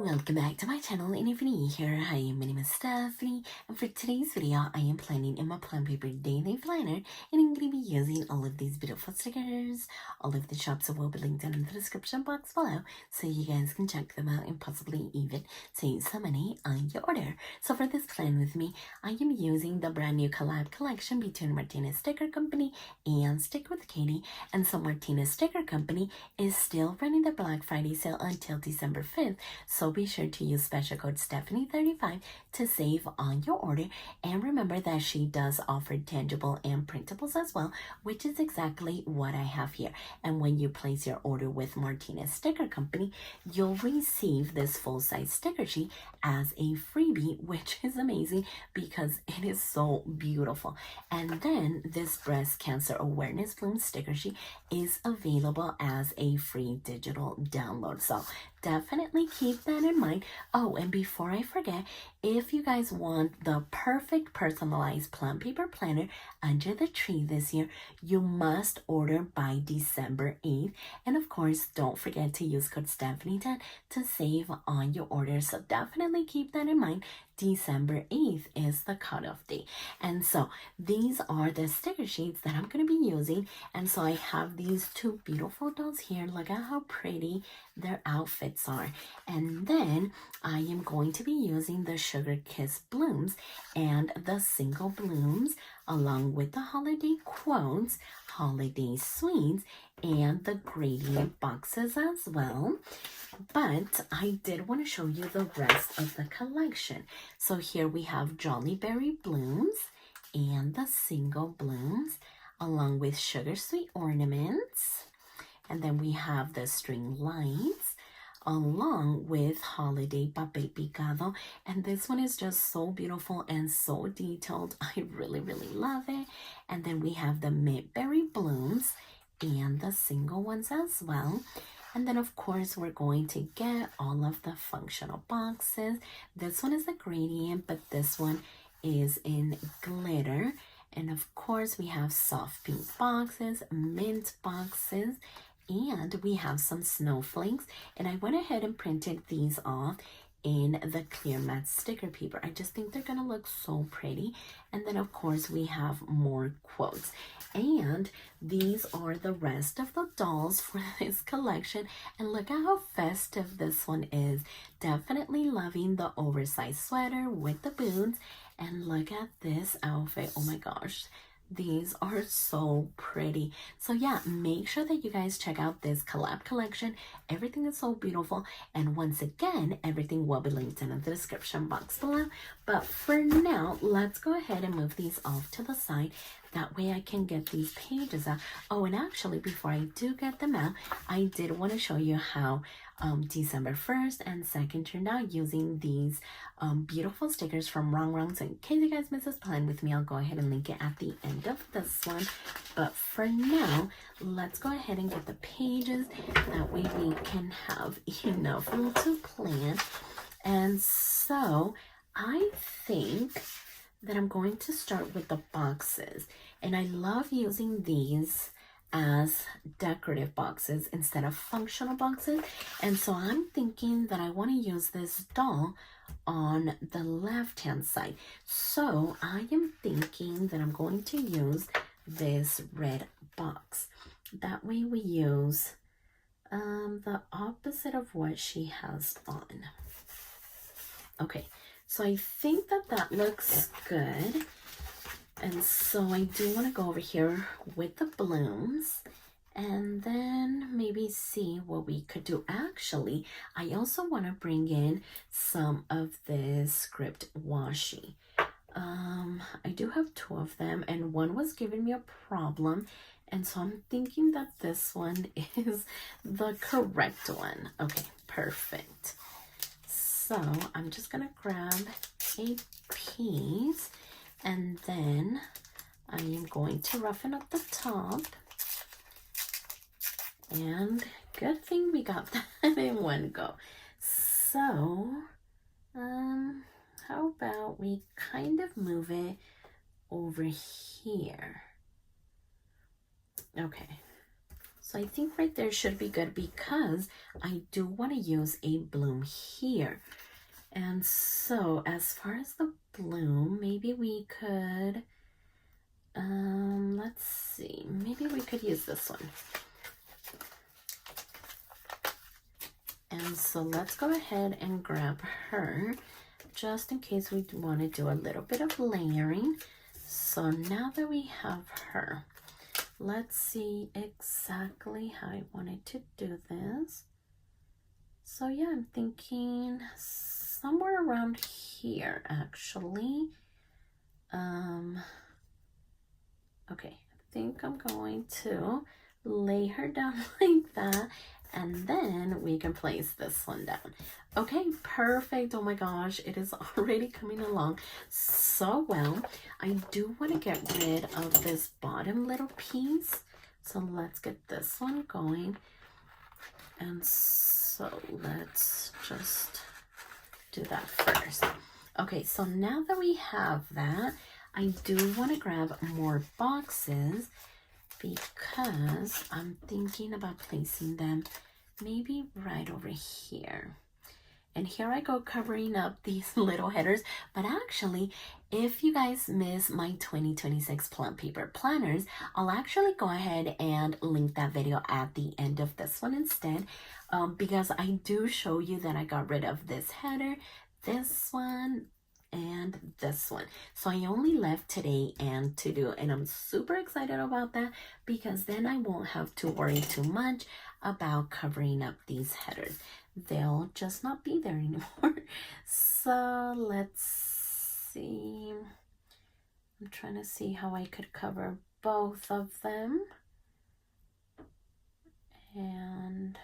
Welcome back to my channel, and if you're new here, hi, my name is Stephany, and for today's video, I am planning in my Plum Paper daily planner, and I'm going to be using all of these beautiful stickers. All of the shops will be linked down in the description box below, so you guys can check them out and possibly even save some money on your order. So for this plan with me, I am using the brand new collab collection between Martinez Sticker Company and Stick with Catie, and so Martinez Sticker Company is still running their Black Friday sale until December 5th, so be sure to use special code Stephany35 to save on your order. And remember that she does offer tangible and printables as well, which is exactly what I have here. And when you place your order with Martinez Sticker Company, you'll receive this full-size sticker sheet as a freebie, which is amazing because it is so beautiful. And then this breast cancer awareness bloom sticker sheet is available as a free digital download. So definitely keep that in mind. Oh, and before I forget, if you guys want the perfect personalized plum paper planner under the tree this year, you must order by December 8th. And of course, don't forget to use code Stephany10 to save on your order. So definitely keep that in mind. December 8th is the cutoff date. And so these are the sticker sheets that I'm going to be using. And so I have these two beautiful dolls here. Look at how pretty their outfits are. And then I am going to be using the Sugar Kiss blooms and the single blooms along with the holiday quotes, holiday sweets, and the gradient boxes as well. But I did want to show you the rest of the collection. So here we have Jolly Berry blooms and the single blooms along with sugar sweet ornaments. And then we have the string lights along with holiday papel picado. And this one is just so beautiful and so detailed. I really love it. And then we have the mint berry blooms and the single ones as well. And then of course we're going to get all of the functional boxes. This one is a gradient, but this one is in glitter. And of course we have soft pink boxes, mint boxes, and we have some snowflakes. And I went ahead and printed these off in the clear matte sticker paper. I just think they're gonna look so pretty. And then of course we have more quotes. And these are the rest of the dolls for this collection. And look at how festive this one is. Definitely loving the oversized sweater with the boots. And look at this outfit. Oh my gosh. These are so pretty. So yeah, make sure that you guys check out this collab collection. Everything is so beautiful. And once again, everything will be linked in the description box below. But for now, let's go ahead and move these off to the side. That way I can get these pages out. Oh, and actually, before I do get them out, I did want to show you how December 1st and 2nd turned out using these beautiful stickers from Rongrong. So in case you guys miss this plan with me, I'll go ahead and link it at the end of this one. But for now, let's go ahead and get the pages. That way we can have enough room to plan. And so I think that I'm going to start with the boxes. And I love using these as decorative boxes instead of functional boxes. And so I'm thinking that I want to use this doll on the left hand side. So I am thinking that I'm going to use this red box. That way we use the opposite of what she has on. Okay, so I think that that looks good. And so I do want to go over here with the blooms and then maybe see what we could do. Actually, I also want to bring in some of this script washi. I do have two of them and one was giving me a problem. And so I'm thinking that this one is the correct one. Okay, perfect. So I'm just going to grab a piece. And then I am going to roughen up the top. And good thing we got that in one go. So, how about we kind of move it over here? Okay. So I think right there should be good because I do want to use a bloom here. And so as far as the bloom, maybe we could, let's see, maybe we could use this one. And so let's go ahead and grab her just in case we want to do a little bit of layering. So now that we have her, let's see exactly how I wanted to do this. So yeah, I'm thinking somewhere around here actually. Okay, I think I'm going to lay her down like that, and then we can place this one down. Okay, perfect. Oh my gosh, it is already coming along so well. I do want to get rid of this bottom little piece, so let's get this one going. And so let's just do that first. Okay, so now that we have that, I do want to grab more boxes because I'm thinking about placing them maybe right over here. And here I go covering up these little headers. But actually, if you guys miss my 2026 Plum Paper planners, I'll actually go ahead and link that video at the end of this one instead, because I do show you that I got rid of this header, this one, and this one. So I only left today and to do, and I'm super excited about that because then I won't have to worry too much about covering up these headers. They'll just not be there anymore. So let's see. I'm trying to see how I could cover both of them. And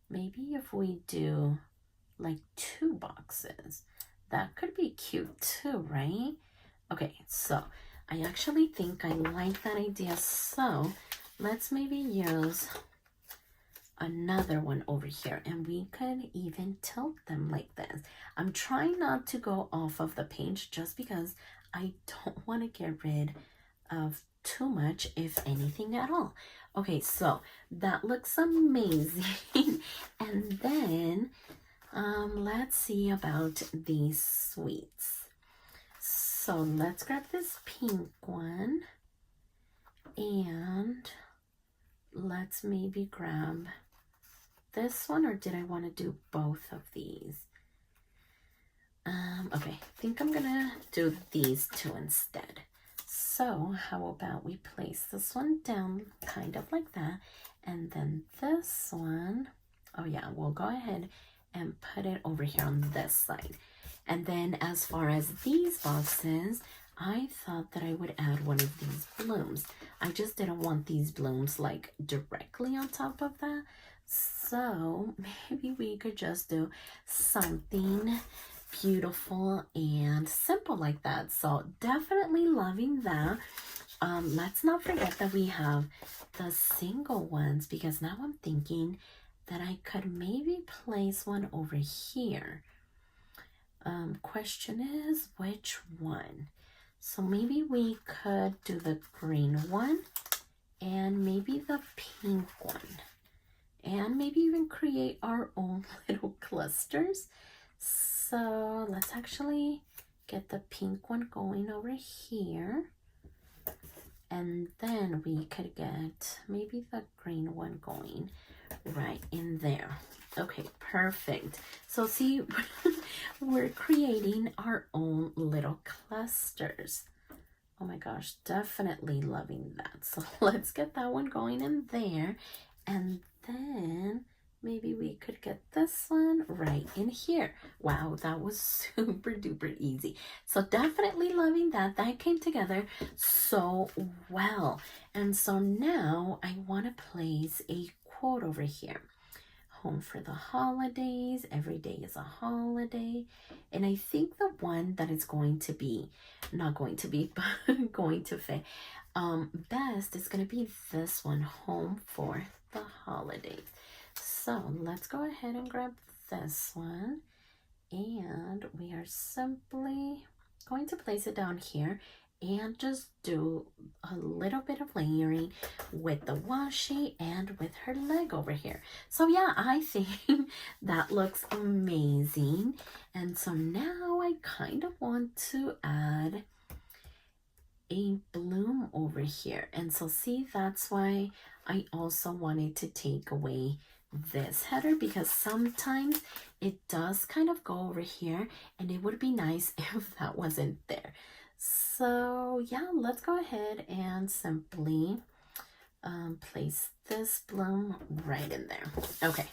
maybe if we do like 2 boxes, that could be cute too, right? Okay, so I actually think I like that idea. So let's maybe use another one over here, and we could even tilt them like this. I'm trying not to go off of the page just because I don't want to get rid of too much, if anything at all. Okay, so that looks amazing. And then let's see about these sweets. So let's grab this pink one, and let's maybe grab this one, or did I want to do both of these? Okay, I think I'm gonna do these 2 instead. So how about we place this one down kind of like that, and then this one, oh yeah, we'll go ahead and put it over here on this side. And then as far as these boxes, I thought that I would add one of these blooms. I just didn't want these blooms like directly on top of that. So maybe we could just do something beautiful and simple like that. So definitely loving that. Let's not forget that we have the single ones, because now I'm thinking that I could maybe place one over here. Question is which one? So maybe we could do the green one and maybe the pink one, and maybe even create our own little clusters. So let's actually get the pink one going over here, and then we could get maybe the green one going right in there. Okay, perfect. So see, we're creating our own little clusters. Oh my gosh, definitely loving that. So let's get that one going in there, and then maybe we could get this one right in here. Wow, that was super duper easy. So definitely loving that. That came together so well. And so now I want to place a quote over here. Home for the holidays. Every day is a holiday. And I think the one that is going to be, not going to be, but going to fit best is going to be this one, home for the holidays. So let's go ahead and grab this one, and we are simply going to place it down here. and just do a little bit of layering with the washi and with her leg over here. So yeah, I think that looks amazing. And so now I kind of want to add a bloom over here. And so see, that's why I also wanted to take away this header, because sometimes it does kind of go over here and it would be nice if that wasn't there. So yeah, let's go ahead and simply place this bloom right in there. Okay,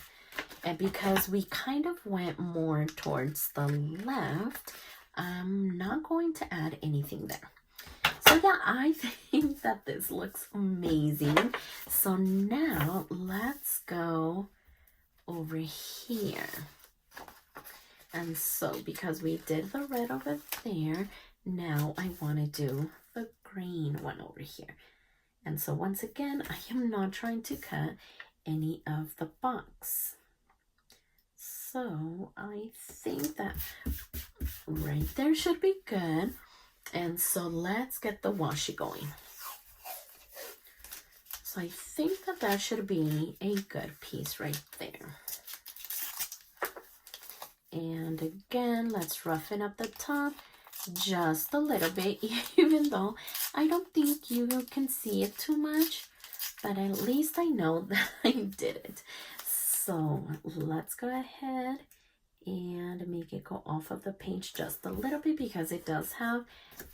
and because we kind of went more towards the left, I'm not going to add anything there. So yeah, I think that this looks amazing. So now let's go over here. And so because we did the red over there, now I want to do the green one over here. And so once again, I am not trying to cut any of the box. So I think that right there should be good. And so let's get the washi going. So I think that that should be a good piece right there. And again, let's roughen up the top just a little bit, even though I don't think you can see it too much, but at least I know that I did it. So let's go ahead and make it go off of the page just a little bit, because it does have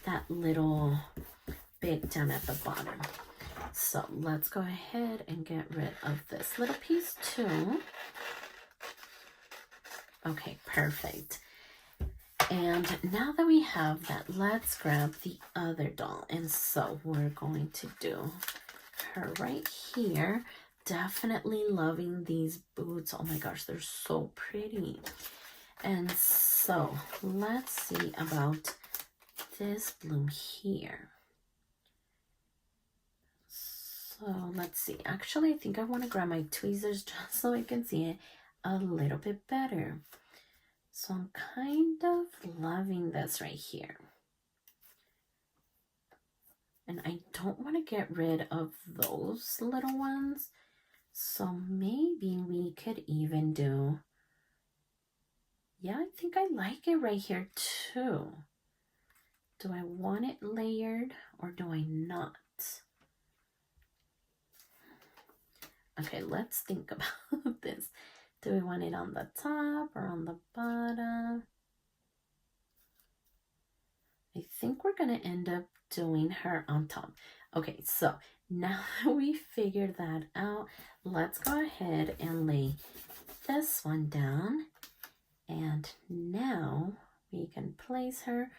that little bit down at the bottom. So let's go ahead and get rid of this little piece too. Okay, perfect. And now that we have that, let's grab the other doll. And so we're going to do her right here. Definitely loving these boots. Oh my gosh, they're so pretty. And so let's see about this bloom here. So let's see. Actually, I think I want to grab my tweezers just so I can see it a little bit better. So I'm kind of loving this right here. And I don't want to get rid of those little ones. So maybe we could even do, yeah, I think I like it right here too. Do I want it layered or do I not? Okay, let's think about this. Do we want it on the top or on the bottom? I think we're going to end up doing her on top. Okay, so now that we figured that out, let's go ahead and lay this one down. And now we can place her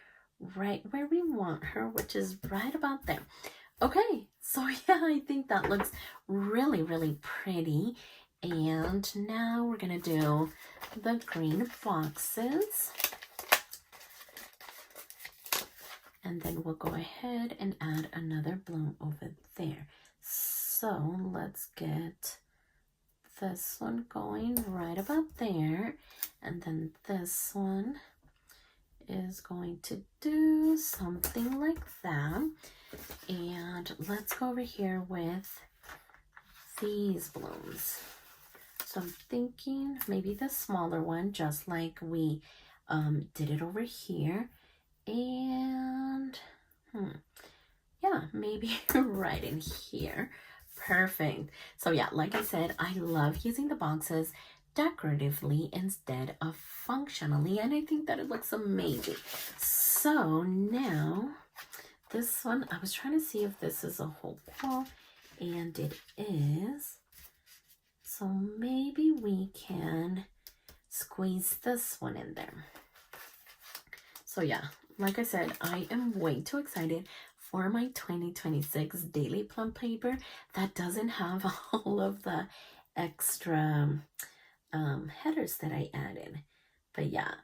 right where we want her, which is right about there. Okay, so yeah, I think that looks really, really pretty. And now we're going to do the green boxes. And then we'll go ahead and add another bloom over there. So let's get this one going right about there. And then this one is going to do something like that. And let's go over here with these blooms. So I'm thinking maybe the smaller one, just like we did it over here. And yeah, maybe right in here. Perfect. So yeah, like I said, I love using the boxes decoratively instead of functionally, and I think that it looks amazing. So now this one, I was trying to see if this is a whole quilt, and it is. So maybe we can squeeze this one in there. So yeah, like I said, I am way too excited for my 2026 daily plum paper that doesn't have all of the extra headers that I added. But yeah,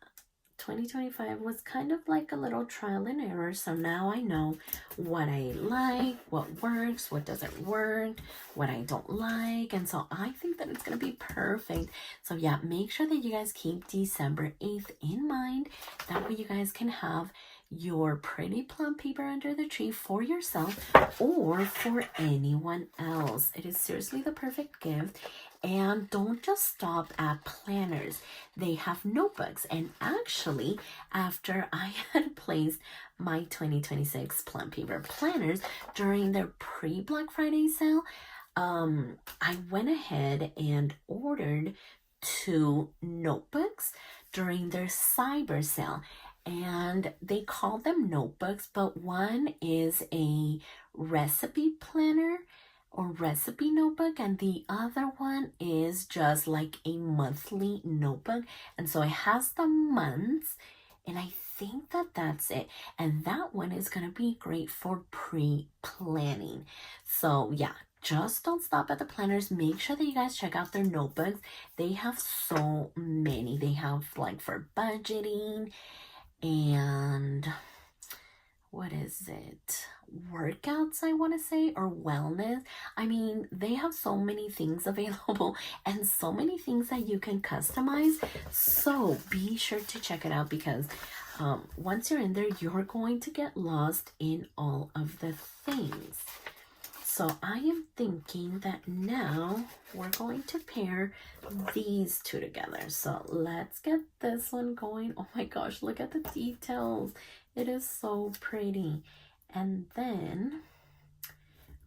2025 was kind of like a little trial and error. So now I know what I like, what works, what doesn't work, what I don't like. And so I think that it's going to be perfect. So yeah, make sure that you guys keep December 8th in mind. That way you guys can have your pretty plum paper under the tree for yourself or for anyone else. It is seriously the perfect gift. And don't just stop at planners. They have notebooks. And actually, after I had placed my 2026 Plum Paper planners during their pre-Black Friday sale, I went ahead and ordered 2 notebooks during their cyber sale. And they call them notebooks, but one is a recipe planner or recipe notebook, and the other one is just like a monthly notebook. And so it has the months, and I think that that's it. And that one is going to be great for pre-planning. So yeah, just don't stop at the planners. Make sure that you guys check out their notebooks. They have so many. They have like for budgeting and what is it? Workouts, I want to say, or wellness. I mean, they have so many things available and so many things that you can customize. So be sure to check it out because once you're in there, you're going to get lost in all of the things. So I am thinking that now we're going to pair these 2 together. So let's get this one going. Oh my gosh, look at the details. It is so pretty. And then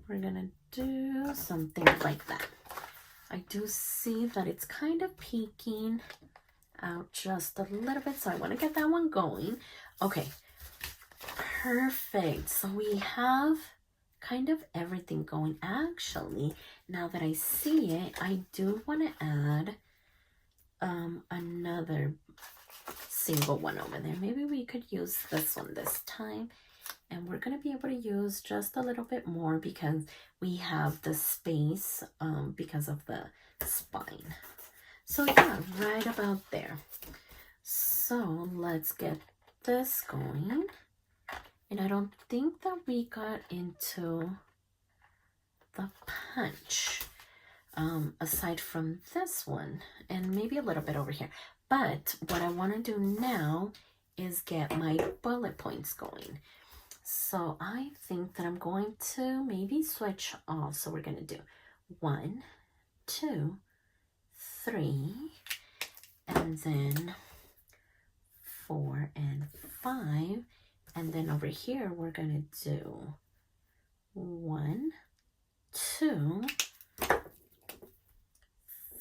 we're gonna do something like that. I do see that it's kind of peeking out just a little bit, so I want to get that one going. Okay, perfect. So we have kind of everything going. Actually, now that I see it, I do want to add another single one over there. Maybe we could use this one this time, and we're going to be able to use just a little bit more because we have the space because of the spine. So yeah, right about there. So let's get this going. And I don't think that we got into the punch aside from this one and maybe a little bit over here. But what I want to do now is get my bullet points going. So I think that I'm going to maybe switch off. So we're going to do 1, 2, 3, and then 4 and 5. And then over here, we're going to do 1, 2,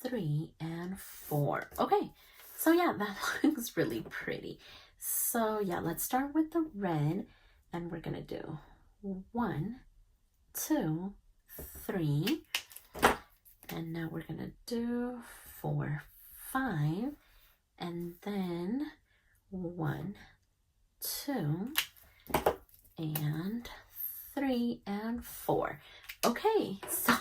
3, and 4. Okay, so yeah, that looks really pretty. So yeah, let's start with the red. And we're going to do 1, 2, 3. And now we're going to do 4, 5. And then 1, 2, and 3, and 4. Okay, so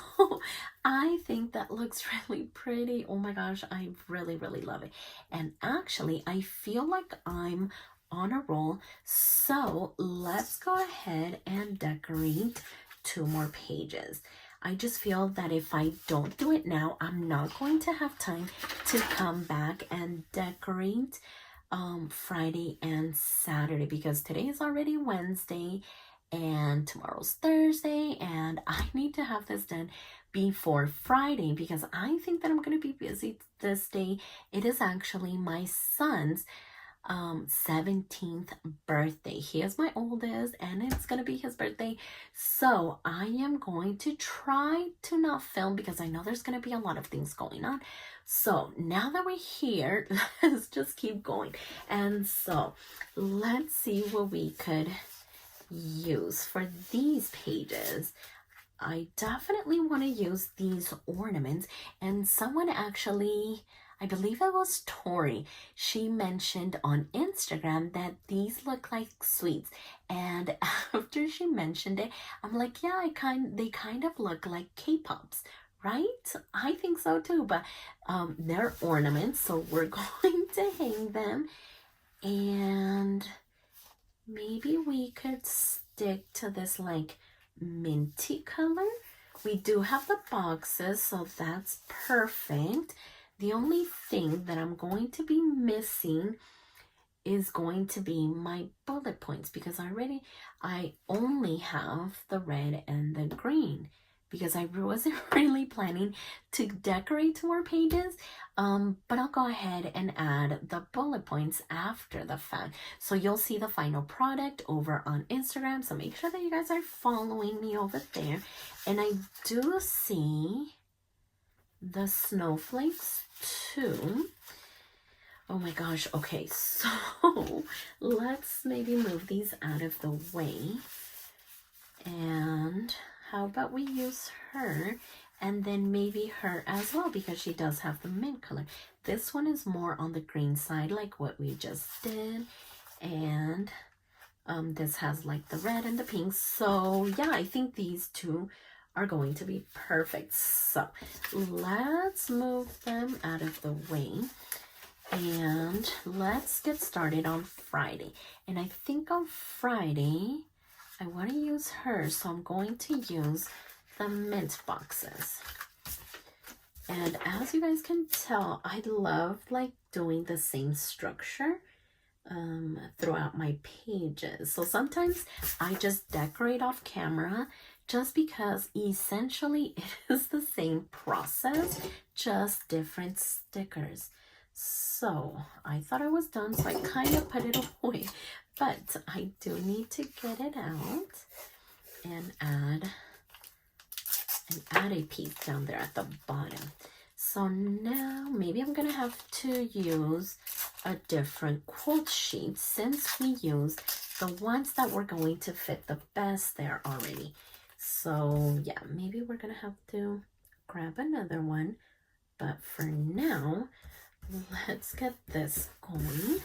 I think that looks really pretty. Oh my gosh, I really, really love it. And actually, I feel like I'm on a roll. So let's go ahead and decorate 2 more pages. I just feel that if I don't do it now, I'm not going to have time to come back and decorate Friday and Saturday because today is already Wednesday and tomorrow's Thursday, and I need to have this done before Friday because I think that I'm going to be busy this day. It is actually my son's 17th birthday. He is my oldest and it's gonna be his birthday, so I am going to try to not film because I know there's gonna be a lot of things going on. So now that we're here, let's just keep going. And so let's see what we could use for these pages. I definitely want to use these ornaments, and someone actually, I believe it was Tori, she mentioned on Instagram that these look like sweets. And after she mentioned it, I'm like, yeah, they kind of look like K-pops, right? I think so too, but they're ornaments, so we're going to hang them. And maybe we could stick to this like minty color. We do have the boxes, so that's perfect. The only thing that I'm going to be missing is going to be my bullet points, because I only have the red and the green, because I wasn't really planning to decorate more pages. But I'll go ahead and add the bullet points after the fact. So you'll see the final product over on Instagram. So make sure that you guys are following me over there. And I do see the snowflakes too. Oh my gosh. Okay, so let's maybe move these out of the way. And how about we use her and then maybe her as well, because she does have the mint color. This one is more on the green side, like what we just did. And this has like the red and the pink. So yeah, I think these two are going to be perfect. So let's move them out of the way. And let's get started on Friday. And I think on Friday, I want to use her. So I'm going to use the mint boxes. And as you guys can tell, I love like doing the same structure throughout my pages. So sometimes I just decorate off camera, just because essentially it is the same process, just different stickers. So I thought I was done, so I kind of put it away, but I do need to get it out and add a piece down there at the bottom. So now maybe I'm gonna have to use a different quote sheet, since we used the ones that were going to fit the best there already. So yeah, maybe we're gonna have to grab another one, but for now, let's get this going.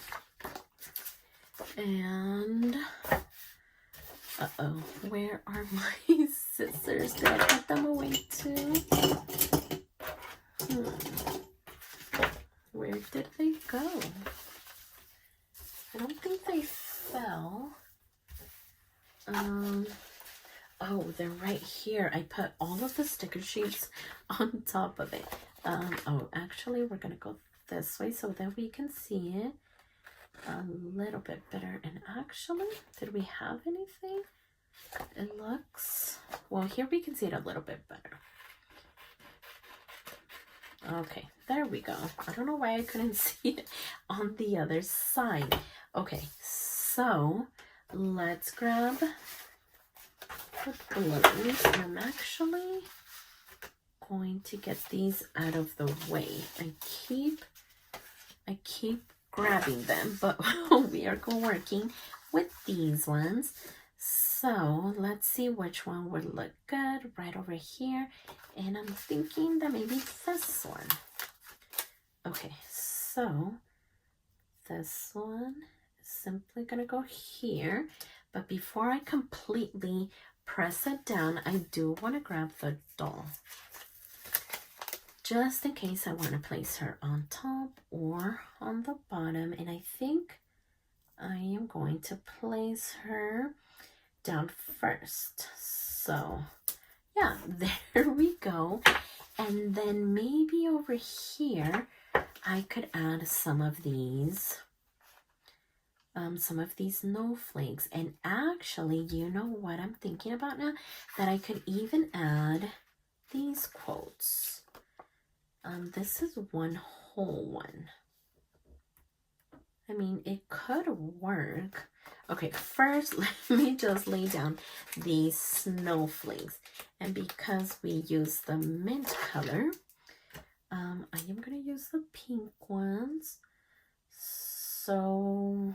And where are my scissors? Did I put them away too? Where did they go? I don't think they fell. Oh, they're right here. I put all of the sticker sheets on top of it. Oh, actually, we're gonna go this way so that we can see it a little bit better. And actually, did we have anything? It looks, well, here we can see it a little bit better. Okay, there we go. I don't know why I couldn't see it on the other side. Okay, so let's grab the balloons. I'm actually going to get these out of the way. I keep grabbing them, but we are working with these ones. So let's see which one would look good right over here. And I'm thinking that maybe this one. Okay, so this one is simply gonna go here. But before I completely press it down, I do want to grab the doll, just in case I want to place her on top or on the bottom. And I think I am going to place her down first. So yeah, there we go. And then maybe over here I could add some of these snowflakes. And actually, you know what I'm thinking about now? That I could even add these quotes. This is one whole one. I mean, it could work. Okay, first let me just lay down these snowflakes. And because we use the mint color, I am going to use the pink ones. So,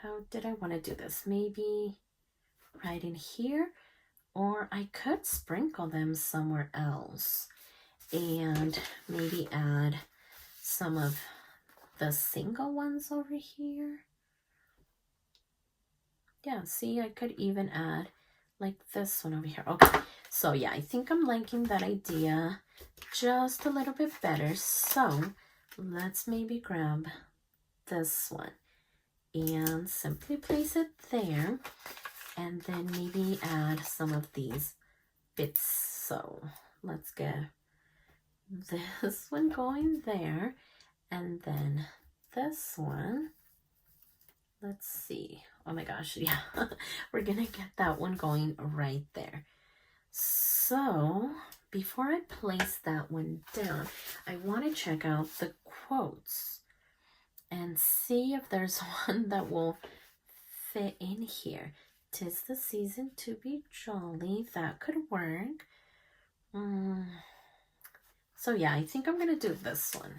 how did I want to do this? Maybe right in here, or I could sprinkle them somewhere else and maybe add some of the single ones over here. Yeah, see, I could even add like this one over here. Okay, so yeah, I think I'm liking that idea just a little bit better. So let's maybe grab this one and simply place it there, and then maybe add some of these bits. So let's get this one going there, and then this one, let's see. Oh my gosh, yeah. We're gonna get that one going right there. So before I place that one down, I want to check out the quotes and see if there's one that will fit in here. 'Tis the season to be jolly. That could work. So yeah, I think I'm gonna do this one.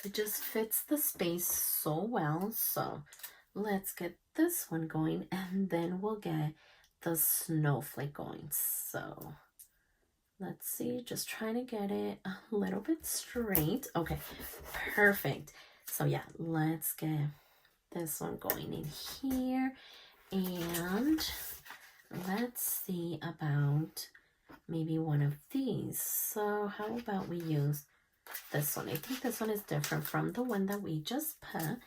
It just fits the space so well. So let's get this one going, and then we'll get the snowflake going. So let's see, just trying to get it a little bit straight. Okay, perfect. So yeah, let's get this one going in here, and let's see about maybe one of these. So how about we use this one? I think this one is different from the one that we just put.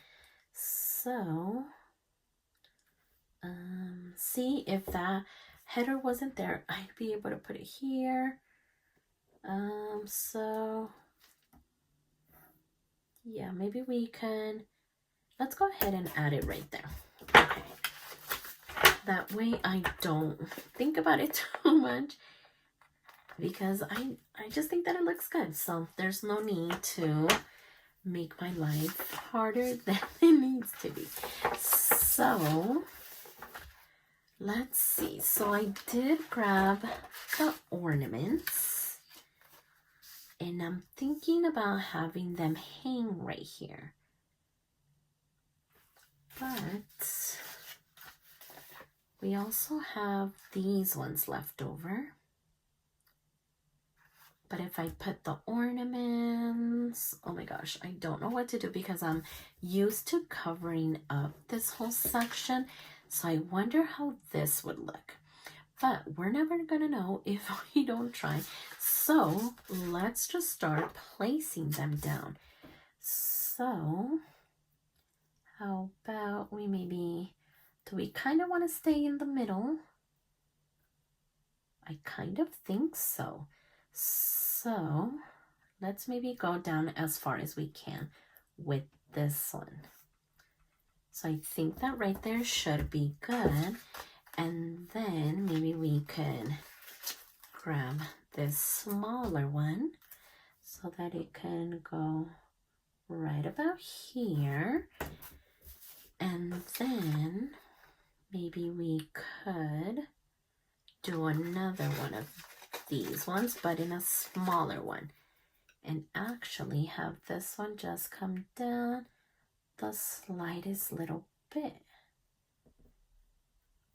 So see, if that header wasn't there, I'd be able to put it here. So yeah, maybe we can, let's go ahead and add it right there. Okay, that way I don't think about it too much, because I just think that it looks good. So there's no need to make my life harder than it needs to be. So let's see. So I did grab the ornaments, and I'm thinking about having them hang right here. But we also have these ones left over. But if I put the ornaments, oh my gosh, I don't know what to do, because I'm used to covering up this whole section. So I wonder how this would look. But we're never gonna know if we don't try. So let's just start placing them down. So how about we maybe, do we kind of want to stay in the middle? I kind of think so. So let's maybe go down as far as we can with this one. So I think that right there should be good. And then maybe we could grab this smaller one so that it can go right about here. And then maybe we could do another one of these ones, but in a smaller one, and actually have this one just come down the slightest little bit.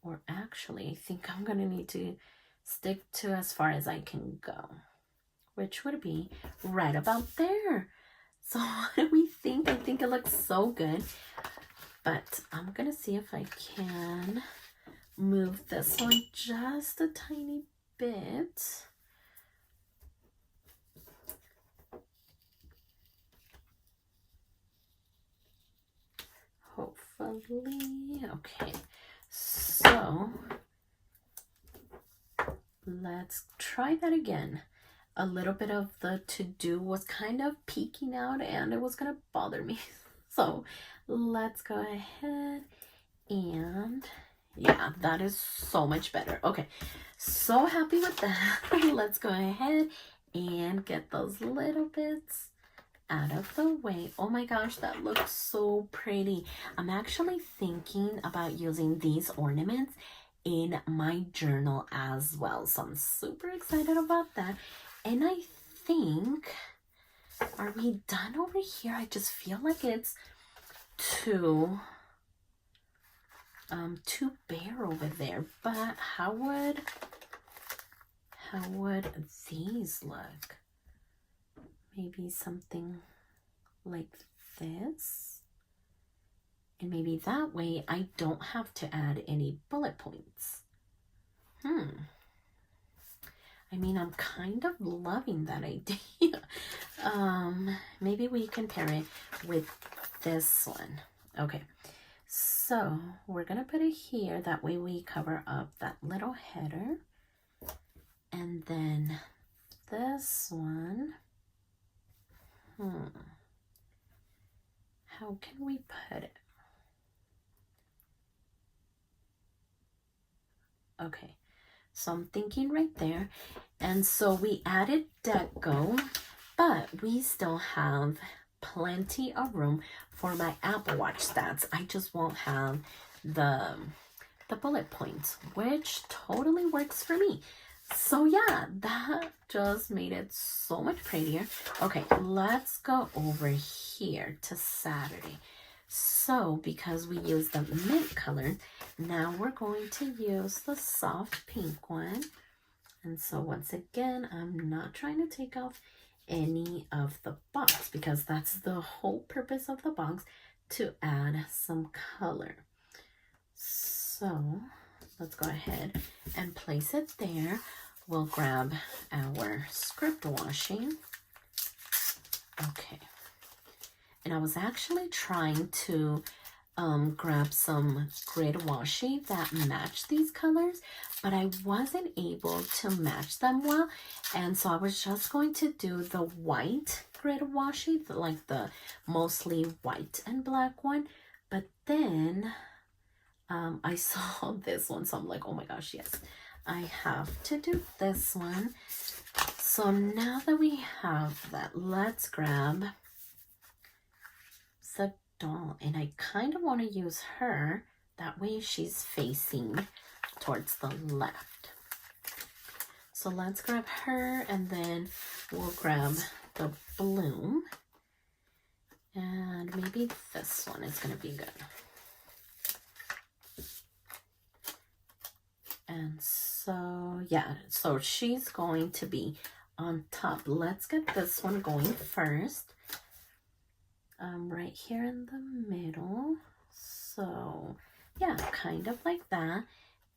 Or actually, I think I'm gonna need to stick to as far as I can go, which would be right about there. So what do we think? I think it looks so good, but I'm gonna see if I can move this one just a tiny bit. Hopefully, okay. So let's try that again. A little bit of the to-do was kind of peeking out, and it was gonna bother me. So let's go ahead, and yeah, that is so much better. Okay, so happy with that. Let's go ahead and get those little bits out of the way. Oh my gosh, that looks so pretty. I'm actually thinking about using these ornaments in my journal as well, so I'm super excited about that. And I think, are we done over here? I just feel like it's too bare over there. But how would these look? Maybe something like this, and maybe that way I don't have to add any bullet points. I mean, I'm kind of loving that idea. Maybe we can pair it with this one. Okay, so we're gonna put it here, that way we cover up that little header. And then this one, How can we put it? Okay, so I'm thinking right there. And so we added deco, but we still have plenty of room for my Apple Watch stats. I just won't have the bullet points, which totally works for me. So yeah, that just made it so much prettier. Okay, let's go over here to Saturday. So because we used the mint color, now we're going to use the soft pink one. And so once again, I'm not trying to take off any of the box because that's the whole purpose of the box, to add some color. So let's go ahead and place it there. We'll grab our script washing. Okay. And I was actually trying to grab some grid washi that matched these colors, but I wasn't able to match them well. And so I was just going to do the white grid washi, like the mostly white and black one. But then I saw this one, so I'm like, oh my gosh, yes, I have to do this one. So now that we have that, let's grab the doll, and I kind of want to use her, that way she's facing towards the left. So let's grab her, and then we'll grab the bloom, and maybe this one is going to be good. And so yeah, so she's going to be on top. Let's get this one going first. Right here in the middle. So yeah, kind of like that.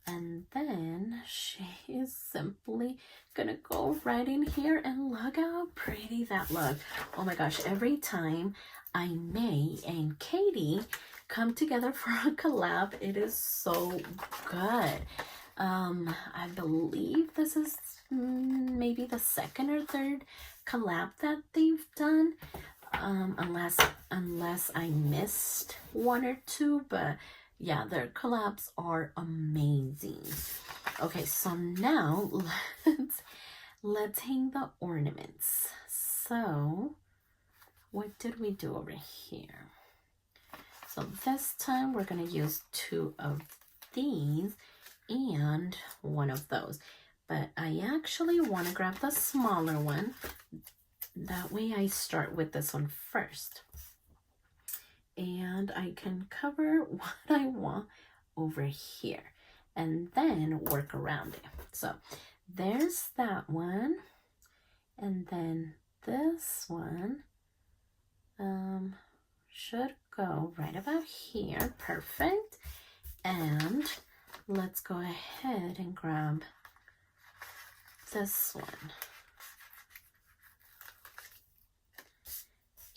And then she is simply gonna go right in here, and look how pretty that looks. Oh my gosh, every time May and Catie come together for a collab, it is so good. I believe this is maybe the second or third collab that they've done. Unless I missed one or two, but yeah, their collabs are amazing. Okay, so now let's hang the ornaments. So what did we do over here? So this time we're gonna use 2 of these and 1 of those, but I actually want to grab the smaller one. That way I start with this one first, and I can cover what I want over here and then work around it. So there's that one, and then this one should go right about here. Perfect. And let's go ahead and grab this one.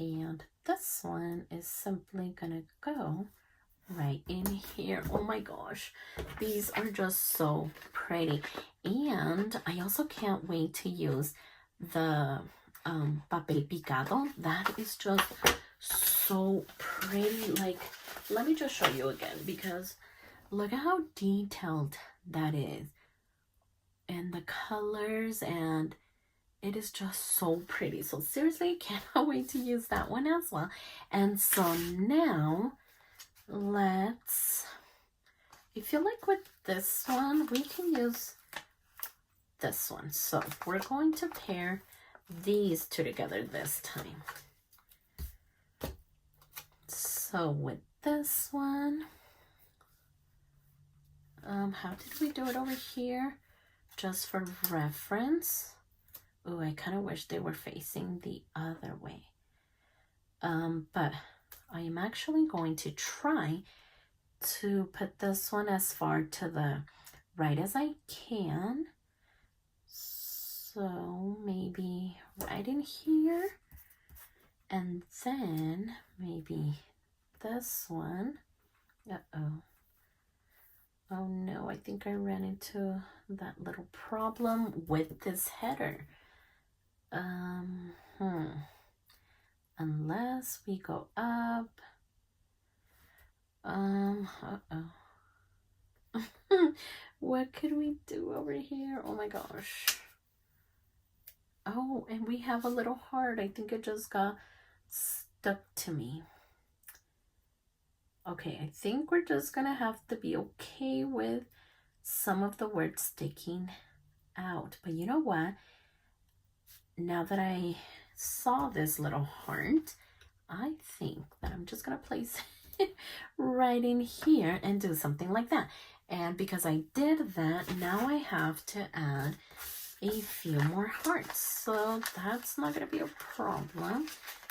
And this one is simply gonna go right in here. Oh my gosh, these are just so pretty. And I also can't wait to use the papel picado. That is just so pretty. Like, let me just show you again, because look at how detailed that is, and the colors, and it is just so pretty. So seriously, cannot wait to use that one as well. And so now I feel like with this one, we can use this one. So we're going to pair these 2 together this time. So with this one, how did we do it over here? Just for reference. Oh, I kind of wish they were facing the other way. But I am actually going to try to put this one as far to the right as I can. So maybe right in here. And then maybe this one. Uh-oh. Oh no, I think I ran into that little problem with this header. unless we go up. What could we do over here? Oh my gosh. Oh, and we have a little heart. I think it just got stuck to me. Okay, I think we're just gonna have to be okay with some of the words sticking out. But you know what? Now that I saw this little heart, I think that I'm just gonna place it right in here and do something like that. And because I did that, now I have to add a few more hearts. So that's not gonna be a problem.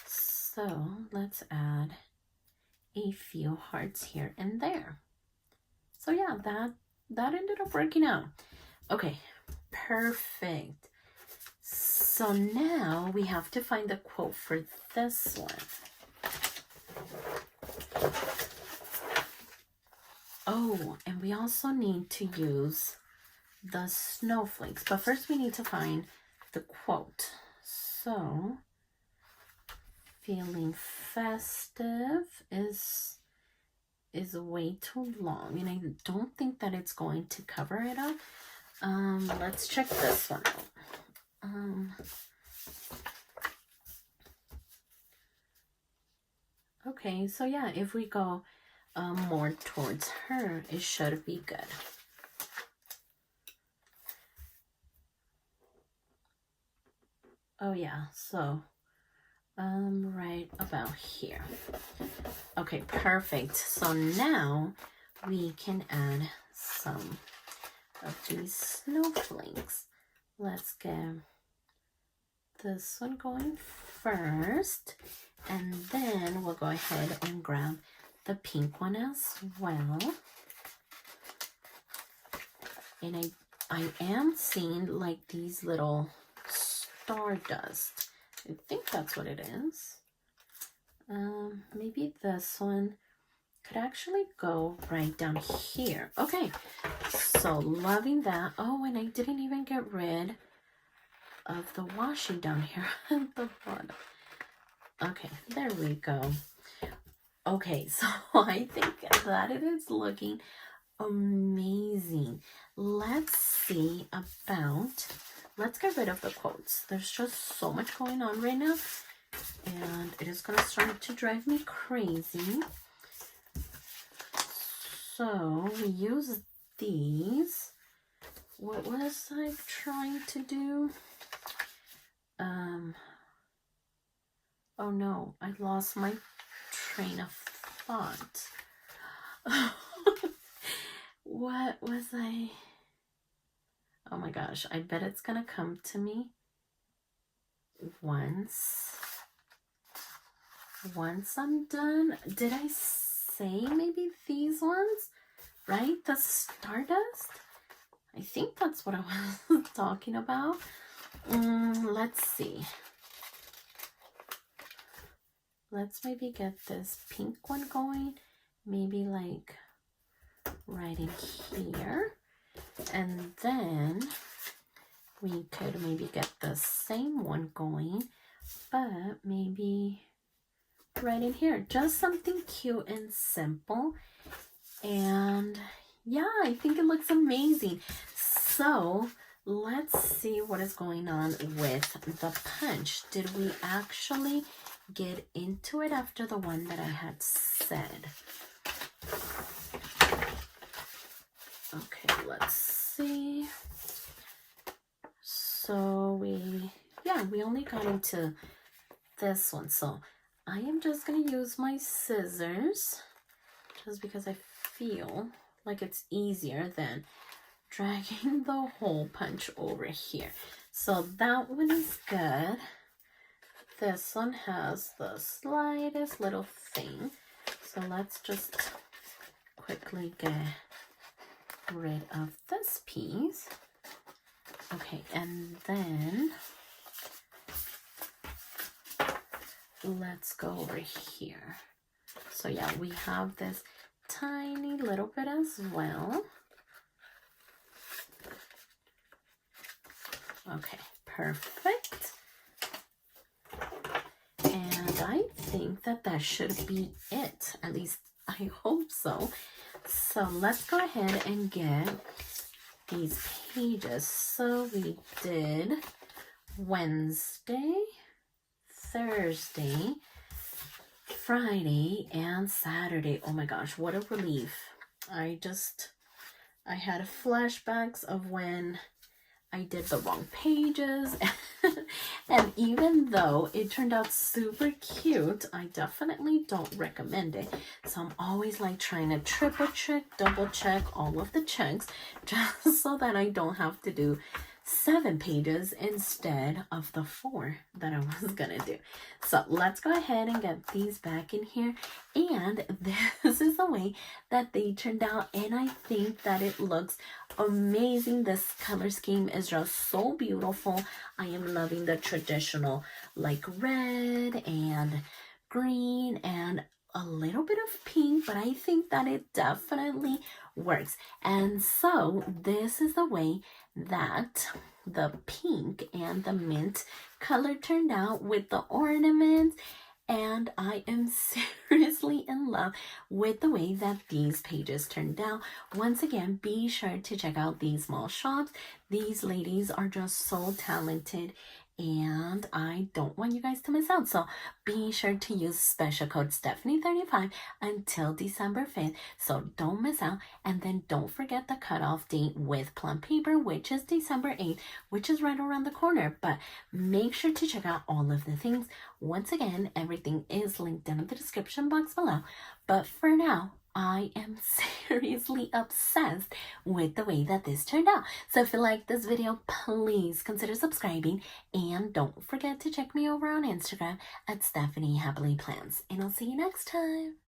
So let's add a few hearts here and there. So yeah, that ended up working out. Okay, perfect. So now we have to find the quote for this one. Oh, and we also need to use the snowflakes, but first we need to find the quote. So feeling festive is way too long, and I don't think that it's going to cover it up. Let's check this one out. Okay, so yeah, if we go more towards her, it should be good. Oh yeah, so right about here. Okay, perfect. So now we can add some of these snowflakes. Let's get this one going first, and then we'll go ahead and grab the pink one as well. And I am seeing like these little stardust. I think that's what it is. Maybe this one could actually go right down here. Okay, so loving that. Oh, and I didn't even get rid of the washi down here at the bottom. Okay, there we go. Okay, so I think that it is looking amazing. Let's see about, let's get rid of the quotes. There's just so much going on right now, and it is gonna start to drive me crazy. So we use these. What was I trying to do? Oh no, I lost my train of thought. What was I? Oh my gosh, I bet it's gonna come to me once I'm done. Did I say maybe these ones? Right? The stardust? I think that's what I was talking about. Let's see. Let's maybe get this pink one going. Maybe like right in here. And then we could maybe get the same one going, but maybe right in here. Just something cute and simple. And yeah, I think it looks amazing. So let's see what is going on with the punch. Did we actually get into it after the one that I had said? Okay, let's see. So we only got into this one. So I am just going to use my scissors just because I feel like it's easier than dragging the whole punch over here. So that one is good. This one has the slightest little thing. So let's just quickly get rid of this piece. Okay, and then let's go over here. So yeah, we have this tiny little bit as well. Okay, perfect. And I think that that should be it. At least I hope so. So let's go ahead and get these pages. So we did Wednesday, Thursday, Friday, and Saturday. Oh my gosh, what a relief. I had flashbacks of when I did the wrong pages. And even though it turned out super cute, I definitely don't recommend it. So I'm always like trying to triple check, double check all of the checks just so that I don't have to do 7 pages instead of the 4 that I was gonna do. So let's go ahead and get these back in here. And this is the way that they turned out, and I think that it looks amazing. This color scheme is just so beautiful. I am loving the traditional like red and green and a little bit of pink, but I think that it definitely works. And so this is the way that the pink and the mint color turned out with the ornaments, and I am seriously in love with the way that these pages turned out. Once again, be sure to check out these small shops. These ladies are just so talented, and I don't want you guys to miss out. So be sure to use special code Stephany35 until December 5th. So don't miss out. And then don't forget the cutoff date with Plum Paper, which is December 8th, which is right around the corner. But make sure to check out all of the things. Once again, everything is linked down in the description box below. But for now, I am seriously obsessed with the way that this turned out. So if you like this video, please consider subscribing, and don't forget to check me over on Instagram at stephanyhappilyplans. And I'll see you next time.